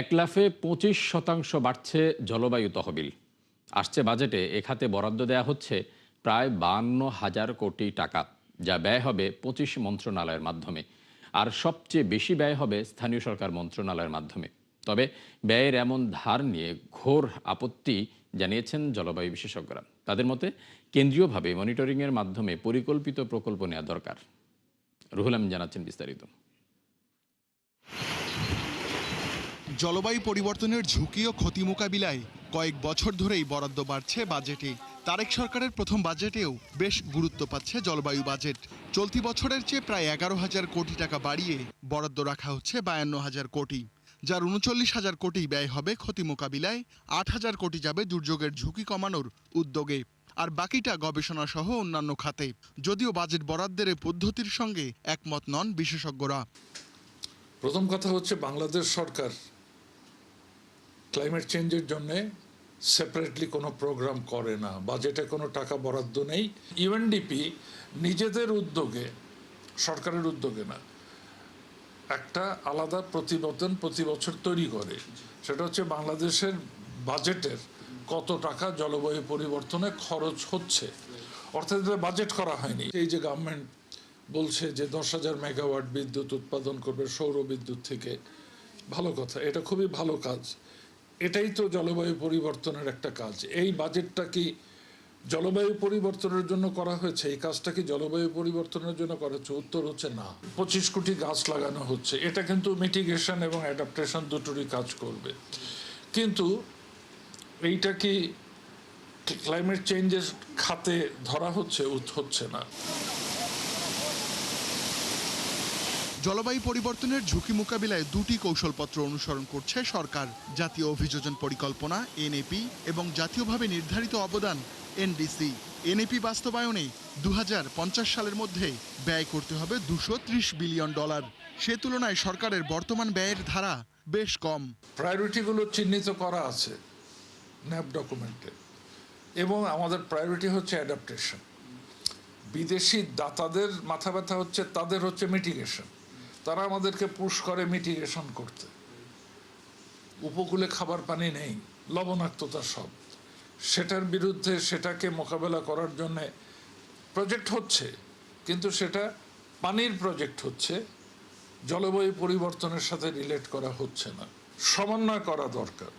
এক লাফে 25% বাড়ছে জলবায়ু তহবিল। আসছে বাজেটে এ খাতে বরাদ্দ দেয়া হচ্ছে প্রায় 52,000 কোটি টাকা, যা ব্যয় হবে 25 মন্ত্রণালয়ের মাধ্যমে। আর সবচেয়ে বেশি ব্যয় হবে স্থানীয় সরকার মন্ত্রণালয়ের মাধ্যমে। তবে ব্যয়ের এমন ধার নিয়ে ঘোর আপত্তি জানিয়েছেন জলবায়ু বিশেষজ্ঞরা। তাদের মতে কেন্দ্রীয়ভাবে মনিটরিংয়ের মাধ্যমে পরিকল্পিত প্রকল্প নেওয়া দরকার। রুহুল আমিন জানাচ্ছেন বিস্তারিত। জলবায়ু পরিবর্তনের ঝুঁকি ও ক্ষতি মোকাবিলায় কয়েক বছর ধরেই বরাদ্দ বাড়ছে বাজেটে। তারেক সরকারের প্রথম বাজেটেও বেশ গুরুত্ব পাচ্ছে জলবায়ু বাজেট। চলতি বছরের চেয়ে প্রায় 11,000 কোটি টাকা বাড়িয়ে বরাদ্দ রাখা হচ্ছে 52,000 কোটি, যার 39,000 কোটি ব্যয় হবে ক্ষতি মোকাবিলায়, 8,000 কোটি যাবে দুর্যোগের ঝুঁকি কমানোর উদ্যোগে, আর বাকিটা গবেষণা সহ অন্যান্য খাতে। যদিও বাজেট বরাদ্দের এই পদ্ধতির সঙ্গে একমত নন বিশেষজ্ঞরা। প্রথম কথা হচ্ছে, বাংলাদেশ সরকার ক্লাইমেট চেঞ্জের জন্য সেপারেটলি কোনো প্রোগ্রাম করে না, বাজেটে কোনো টাকা বরাদ্দ নেই। ইউএনডিপি নিজেদের উদ্যোগে, সরকারের উদ্যোগে না, একটা আলাদা প্রতিবেদন প্রতি বছর তৈরি করে। সেটা হচ্ছে বাংলাদেশের বাজেটের কত টাকা জলবায়ু পরিবর্তনে খরচ হচ্ছে, অর্থাৎ বাজেট করা হয়নি। এই যে গভর্নমেন্ট বলছে যে 10,000 মেগাওয়াট বিদ্যুৎ উৎপাদন করবে সৌর বিদ্যুৎ থেকে, ভালো কথা, এটা খুবই ভালো কাজ। এটাই তো জলবায়ু পরিবর্তনের একটা কাজ। এই বাজেটটা কি জলবায়ু পরিবর্তনের জন্য করা হয়েছে? এই কাজটা কি জলবায়ু পরিবর্তনের জন্য করা হচ্ছে? উত্তর হচ্ছে না। 25 কোটি গাছ লাগানো হচ্ছে, এটা কিন্তু মিটিগেশন এবং অ্যাডাপ্টেশন দুটোরই কাজ করবে, কিন্তু এইটা কি ক্লাইমেট চেঞ্জের খাতে ধরা হচ্ছে? হচ্ছে না। জলবায়ু পরিবর্তনের ঝুঁকি মোকাবিলায় দুটি কৌশলপত্র অনুসরণ করছে সরকার: জাতীয় অভিযোজন পরিকল্পনা এনএপি এবং জাতীয়ভাবে নির্ধারিত অবদান এনডিসি। এনএপি বাস্তবায়নে 2050 সালের মধ্যে ব্যয় করতে হবে $230 বিলিয়ন। সে তুলনায় সরকারের বর্তমান ব্যয়ের ধারা বেশ কম। প্রায়োরিটিগুলো চিহ্নিত করা আছে ন্যাপ ডকুমেন্টে, এবং আমাদের প্রায়োরিটি হচ্ছে অ্যাডাপ্টেশন। বিদেশি দাতাদের মাথা ব্যথা হচ্ছে, তাদের হচ্ছে মিটিগেশন। তারা আমাদেরকে পুশ করে মিটিগেশন করতে। উপকূলে খাবার পানি নেই, লবণাক্ততা সব, সেটার বিরুদ্ধে সেটাকে মোকাবেলা করার জন্য প্রজেক্ট হচ্ছে, কিন্তু সেটা পানির প্রজেক্ট হচ্ছে, জলবায়ু পরিবর্তনের সাথে রিলেট করা হচ্ছে না। সমন্বয় করা দরকার,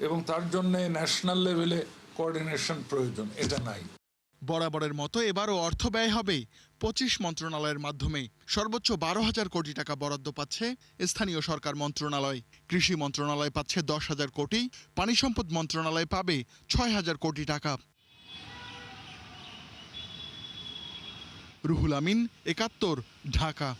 এবং তার জন্য ন্যাশনাল লেভেলে কোঅর্ডিনেশন প্রয়োজন, এটা নাই। বরাবরের মতো এবারও অর্থ ব্যয় হবে 25 মন্ত্রণালয়ের মাধ্যমে। সর্বোচ্চ 12,000 কোটি টাকা বরাদ্দ পাচ্ছে স্থানীয় সরকার মন্ত্রণালয়। কৃষি মন্ত্রণালয় পাচ্ছে 10,000 কোটি, পানি সম্পদ মন্ত্রণালয় পাবে 6,000 কোটি টাকা। রুহুল আমিন, 71, ঢাকা।